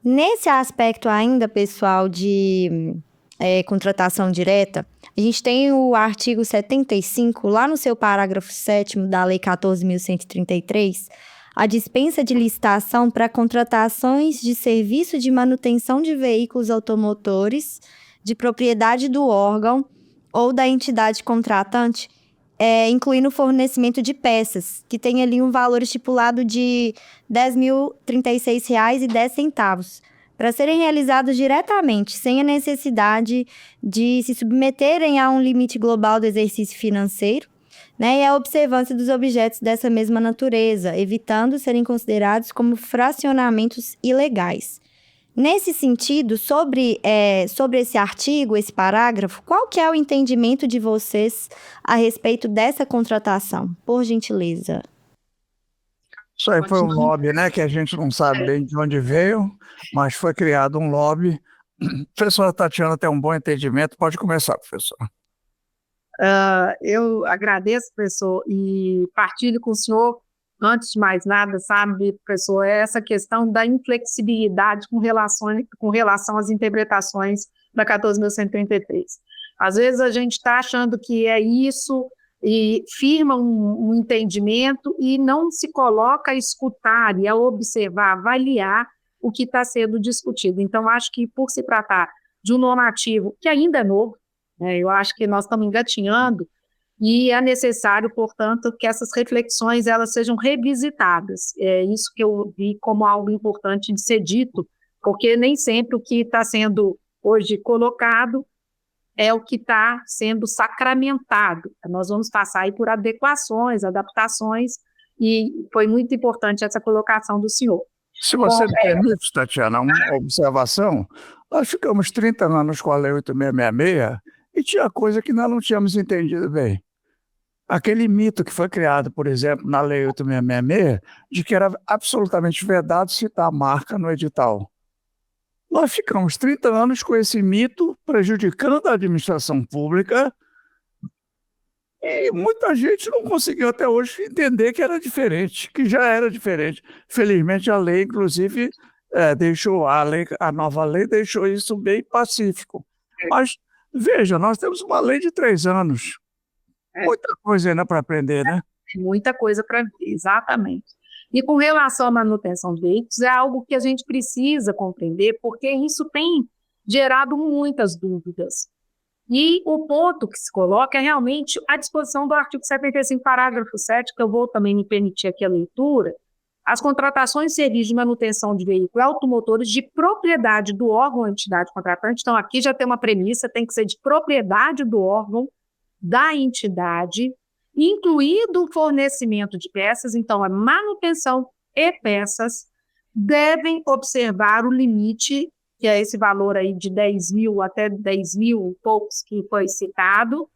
Nesse aspecto ainda, pessoal, de contratação direta, a gente tem o artigo 75, lá no seu parágrafo 7º da Lei 14.133, a dispensa de licitação para contratações de serviço de manutenção de veículos automotores de propriedade do órgão ou da entidade contratante, incluindo o fornecimento de peças, que tem ali um valor estipulado de R$ 10.036,10, para serem realizados diretamente, sem a necessidade de se submeterem a um limite global do exercício financeiro, né, e a observância dos objetos dessa mesma natureza, evitando serem considerados como fracionamentos ilegais. Nesse sentido, sobre esse artigo, esse parágrafo, qual que é o entendimento de vocês a respeito dessa contratação? Por gentileza. Isso aí foi um lobby, né, que a gente não sabe bem de onde veio, mas foi criado um lobby. A professora Tatiana tem um bom entendimento. Pode começar, professor. Eu agradeço, professor, e partilho com o senhor, antes de mais nada, sabe, professor, essa questão da inflexibilidade com relação às interpretações da 14.133. Às vezes a gente está achando que é isso e firma um entendimento e não se coloca a escutar e a observar, avaliar o que está sendo discutido. Então, acho que por se tratar de um normativo que ainda é novo, eu acho que nós estamos engatinhando e é necessário, portanto, que essas reflexões elas sejam revisitadas. É isso que eu vi como algo importante de ser dito, porque nem sempre o que está sendo hoje colocado é o que está sendo sacramentado. Nós vamos passar aí por adequações, adaptações, e foi muito importante essa colocação do senhor. Se você me permite, Tatiana, uma observação, nós ficamos 30 anos com a Lei 8666 e tinha coisa que nós não tínhamos entendido bem. Aquele mito que foi criado, por exemplo, na Lei 8666, de que era absolutamente vedado citar a marca no edital. Nós ficamos 30 anos com esse mito prejudicando a administração pública e muita gente não conseguiu até hoje entender que era diferente, que já era diferente. Felizmente a lei, inclusive, a nova lei deixou isso bem pacífico. Mas, veja, nós temos uma lei de 3 anos. Muita coisa ainda para aprender, né? Muita coisa para ver, exatamente. E com relação à manutenção de veículos, é algo que a gente precisa compreender, porque isso tem gerado muitas dúvidas. E o ponto que se coloca é realmente a disposição do artigo 75, parágrafo 7, que eu vou também me permitir aqui a leitura. As contratações de serviços de manutenção de veículos automotores de propriedade do órgão ou entidade contratante. Então, aqui já tem uma premissa, tem que ser de propriedade do órgão, da entidade, incluído o fornecimento de peças. Então, a manutenção e peças devem observar o limite, que é esse valor aí de 10 mil até 10 mil e poucos que foi citado,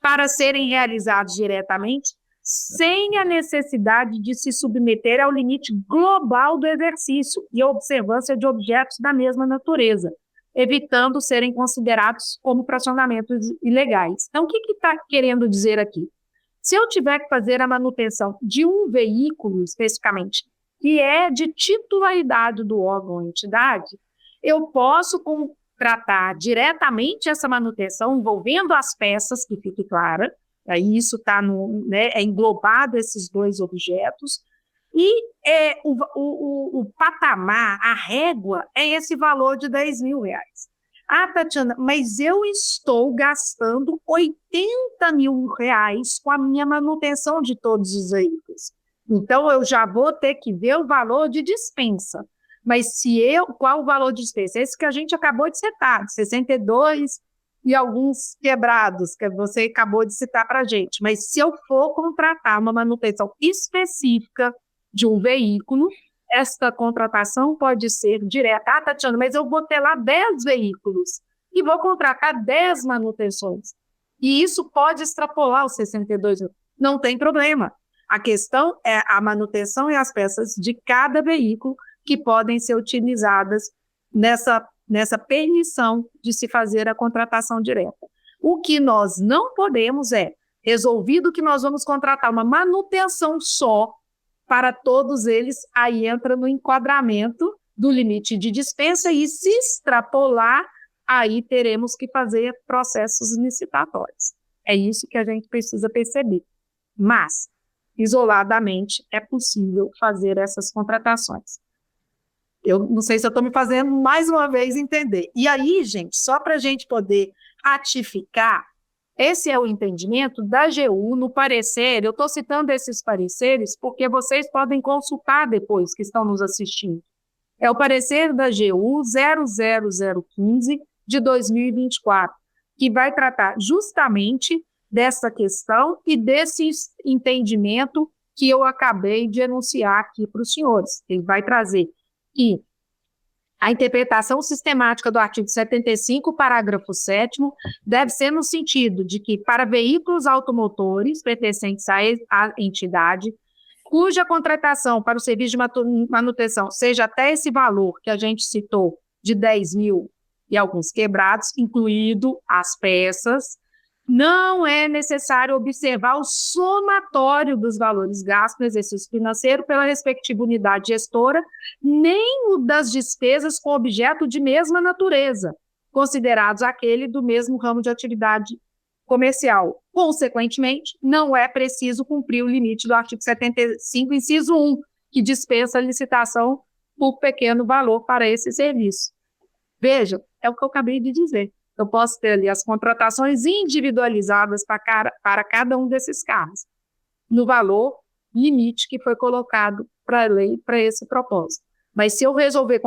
para serem realizados diretamente, sem a necessidade de se submeter ao limite global do exercício e a observância de objetos da mesma natureza, evitando serem considerados como fracionamentos ilegais. Então, o que está querendo dizer aqui? Se eu tiver que fazer a manutenção de um veículo, especificamente, que é de titularidade do órgão ou entidade, eu posso contratar diretamente essa manutenção, envolvendo as peças, que fique clara, aí isso está é englobado esses dois objetos, e o patamar, a régua, é esse valor de 10 mil reais. Ah, Tatiana, mas eu estou gastando 80 mil reais com a minha manutenção de todos os veículos. Então, eu já vou ter que ver o valor de dispensa. Mas qual o valor de dispensa? Esse que a gente acabou de citar, 62 e alguns quebrados, que você acabou de citar para a gente. Mas se eu for contratar uma manutenção específica de um veículo, esta contratação pode ser direta. Ah, Tatiana, mas eu vou ter lá 10 veículos e vou contratar 10 manutenções. E isso pode extrapolar os 62 mil. Não tem problema. A questão é a manutenção e as peças de cada veículo que podem ser utilizadas nessa permissão de se fazer a contratação direta. O que nós não podemos resolvido que nós vamos contratar uma manutenção só para todos eles, aí entra no enquadramento do limite de dispensa e, se extrapolar, aí teremos que fazer processos licitatórios. É isso que a gente precisa perceber. Mas, isoladamente, é possível fazer essas contratações. Eu não sei se eu estou me fazendo mais uma vez entender. E aí, gente, só para a gente poder ratificar, esse é o entendimento da AGU no parecer. Eu estou citando esses pareceres porque vocês podem consultar depois que estão nos assistindo. É o parecer da AGU 00015 de 2024, que vai tratar justamente dessa questão e desse entendimento que eu acabei de enunciar aqui para os senhores. Ele vai trazer que a interpretação sistemática do artigo 75, parágrafo 7º, deve ser no sentido de que, para veículos automotores pertencentes à entidade, cuja contratação para o serviço de manutenção seja até esse valor que a gente citou, de 10 mil e alguns quebrados, incluído as peças, não é necessário observar o somatório dos valores gastos no exercício financeiro pela respectiva unidade gestora, nem o das despesas com objeto de mesma natureza, considerados aquele do mesmo ramo de atividade comercial. Consequentemente, não é preciso cumprir o limite do artigo 75, inciso 1, que dispensa a licitação por pequeno valor para esse serviço. Vejam, é o que eu acabei de dizer. Eu posso ter ali as contratações individualizadas para cada um desses carros, no valor limite que foi colocado para a lei para esse propósito. Mas se eu resolver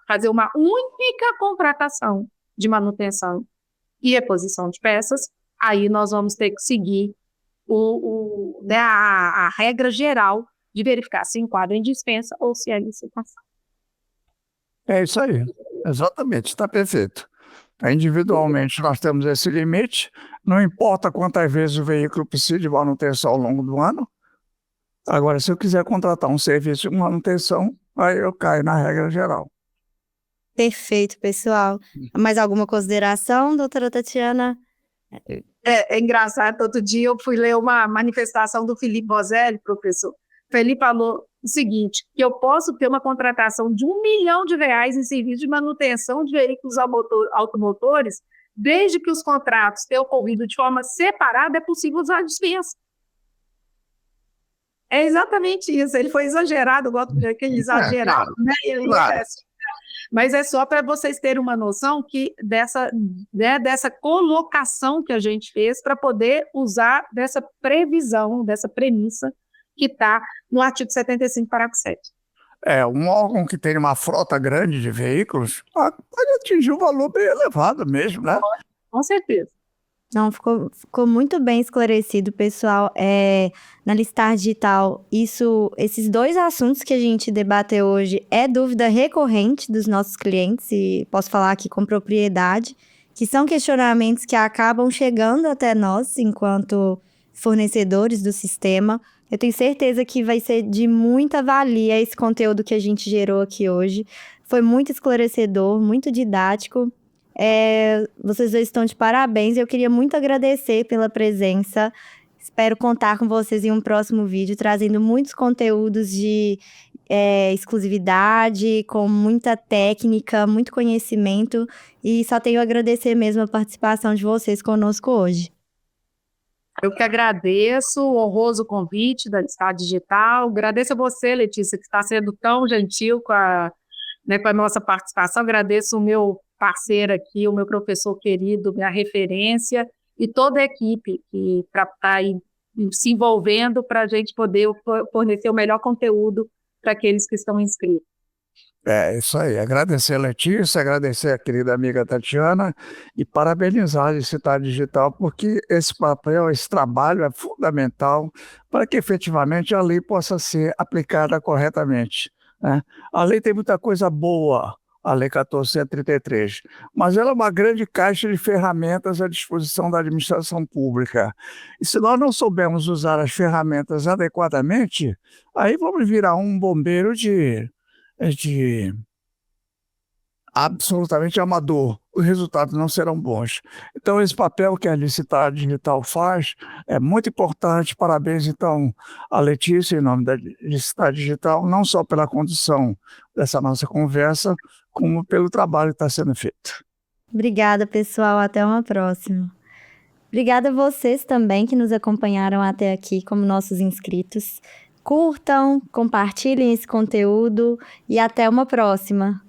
fazer uma única contratação de manutenção e reposição de peças, aí nós vamos ter que seguir a regra geral de verificar se enquadra em dispensa ou se é licitação. É isso aí, exatamente, está perfeito. Individualmente nós temos esse limite, não importa quantas vezes o veículo precisa de manutenção ao longo do ano. Agora, se eu quiser contratar um serviço de manutenção, aí eu caio na regra geral. Perfeito, pessoal. Mais alguma consideração, doutora Tatiana? É engraçado, outro dia eu fui ler uma manifestação do Felipe Bozelli, professor. Felipe falou o seguinte, que eu posso ter uma contratação de R$1 milhão em serviço de manutenção de veículos automotores, desde que os contratos tenham ocorrido de forma separada, é possível usar a dispensa. É exatamente isso, ele foi exagerado, eu gosto daquele exagerado, né? Claro. Mas é só para vocês terem uma noção que dessa colocação que a gente fez para poder usar dessa previsão, dessa premissa que está no artigo 75, parágrafo 7. Um órgão que tem uma frota grande de veículos pode atingir um valor bem elevado mesmo, né? Com certeza. Não, ficou muito bem esclarecido, pessoal. Na Listar Digital, esses dois assuntos que a gente debateu hoje é dúvida recorrente dos nossos clientes, e posso falar aqui com propriedade, que são questionamentos que acabam chegando até nós enquanto fornecedores do sistema. Eu tenho certeza que vai ser de muita valia esse conteúdo que a gente gerou aqui hoje. Foi muito esclarecedor, muito didático. Vocês dois estão de parabéns. Eu queria muito agradecer pela presença. Espero contar com vocês em um próximo vídeo, trazendo muitos conteúdos de exclusividade, com muita técnica, muito conhecimento. E só tenho a agradecer mesmo a participação de vocês conosco hoje. Eu que agradeço o honroso convite da Listar Digital. Agradeço a você, Letícia, que está sendo tão gentil com a nossa participação. Agradeço o meu parceiro aqui, o meu professor querido, minha referência, e toda a equipe que está aí se envolvendo para a gente poder fornecer o melhor conteúdo para aqueles que estão inscritos. É isso aí, agradecer a Letícia, agradecer a querida amiga Tatiana e parabenizar a Listar Digital, porque esse papel, esse trabalho é fundamental para que efetivamente a lei possa ser aplicada corretamente, né? A lei tem muita coisa boa, a Lei 14.133, mas ela é uma grande caixa de ferramentas à disposição da administração pública. E se nós não soubermos usar as ferramentas adequadamente, aí vamos virar um bombeiro de absolutamente amador, os resultados não serão bons. Então, esse papel que a Licitade Digital faz é muito importante. Parabéns, então, a Letícia, em nome da Licitade Digital, não só pela condução dessa nossa conversa, como pelo trabalho que está sendo feito. Obrigada, pessoal. Até uma próxima. Obrigada a vocês também que nos acompanharam até aqui como nossos inscritos. Curtam, compartilhem esse conteúdo e até uma próxima.